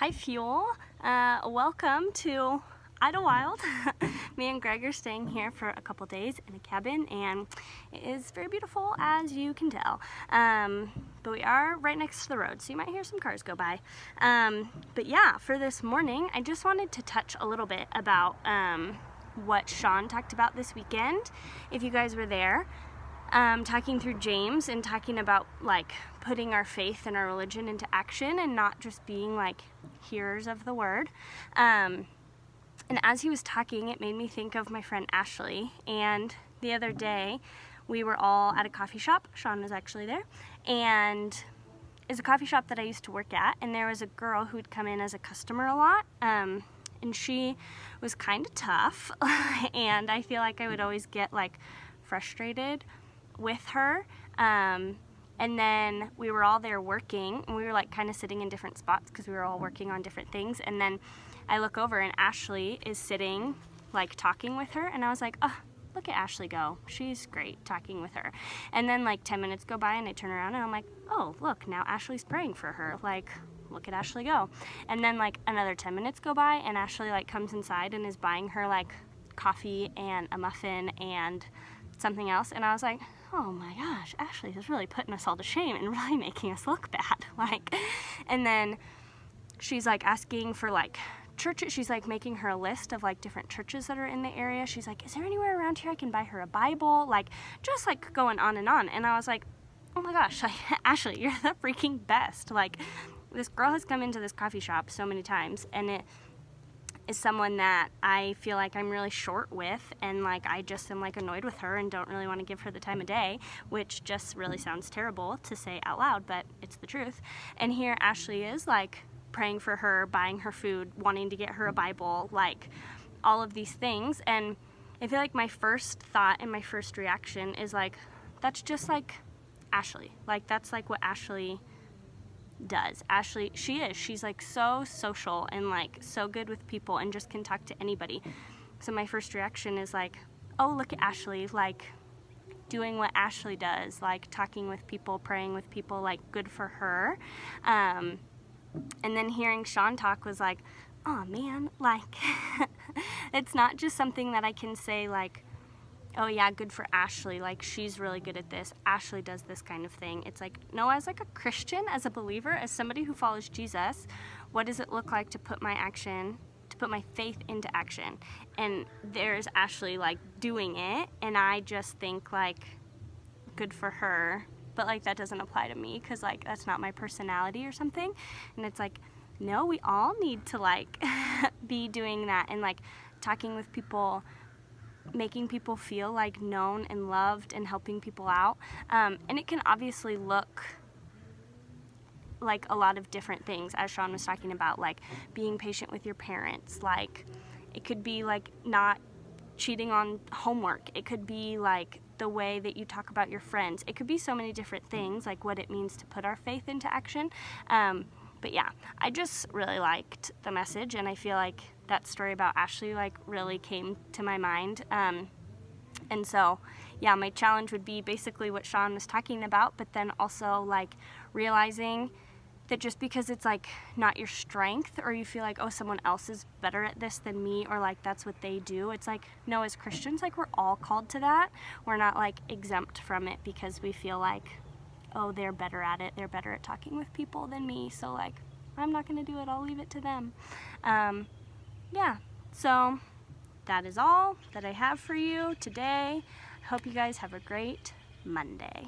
Hi Fuel, welcome to Idlewild. Me and Greg are staying here for a couple days in a cabin and it is very beautiful as you can tell. But we are right next to the road, so you might hear some cars go by. But yeah, for this morning I just wanted to touch a little bit about what Sean talked about this weekend, if you guys were there. Talking through James and talking about like putting our faith and our religion into action and not just being like hearers of the word. And as he was talking, it made me think of my friend Ashley. And the other day we were all at a coffee shop. Sean was actually there, and it's a coffee shop that I used to work at, and there was a girl who'd come in as a customer a lot, and she was kind of tough and I feel like I would always get like frustrated with her. And then we were all there working, and we were like kind of sitting in different spots because we were all working on different things. And then I look over and Ashley is sitting like talking with her, and I was like, oh, look at Ashley go, she's great talking with her. And then like 10 minutes go by and I turn around and I'm like, oh look, now Ashley's praying for her, like look at Ashley go. And then like another 10 minutes go by and Ashley like comes inside and is buying her like coffee and a muffin and something else, and I was like, oh my gosh, Ashley is really putting us all to shame and really making us look bad. Like, and then she's like asking for like churches. She's like making her a list of like different churches that are in the area. She's like, is there anywhere around here I can buy her a Bible? Like, just like going on. And I was like, oh my gosh, like, Ashley, you're the freaking best. Like, this girl has come into this coffee shop so many times, and it is someone that I feel like I'm really short with, and like I just am like annoyed with her and don't really want to give her the time of day, which just really sounds terrible to say out loud, but it's the truth. And here Ashley is like praying for her, buying her food, wanting to get her a Bible, like all of these things. And I feel like my first thought and my first reaction is like, that's just like Ashley. Like that's like what Ashley does. Ashley, she's like so social and like so good with people and just can talk to anybody. So my first reaction is like, oh, look at Ashley, like doing what Ashley does, like talking with people, praying with people, like good for her. And then hearing Sean talk was like, oh man, like it's not just something that I can say like, oh yeah, good for Ashley, like she's really good at this, Ashley does this kind of thing. It's like, no, as like a Christian, as a believer, as somebody who follows Jesus, what does it look like to put my faith into action? And there's Ashley like doing it, and I just think like, good for her, but like that doesn't apply to me because like that's not my personality or something. And it's like, no, we all need to like be doing that and like talking with people, making people feel like known and loved and helping people out. And it can obviously look like a lot of different things, as Sean was talking about, like being patient with your parents. Like it could be like not cheating on homework. It could be like the way that you talk about your friends. It could be so many different things, like what it means to put our faith into action. But yeah, I just really liked the message, and I feel like that story about Ashley like really came to my mind. And so yeah, my challenge would be basically what Sean was talking about, but then also like realizing that just because it's like not your strength, or you feel like, oh, someone else is better at this than me, or like that's what they do, it's like, no, as Christians, like we're all called to that. We're not like exempt from it because we feel like, oh, they're better at it, they're better at talking with people than me, so like I'm not gonna do it, I'll leave it to them. Yeah, so that is all that I have for you today. I hope you guys have a great Monday.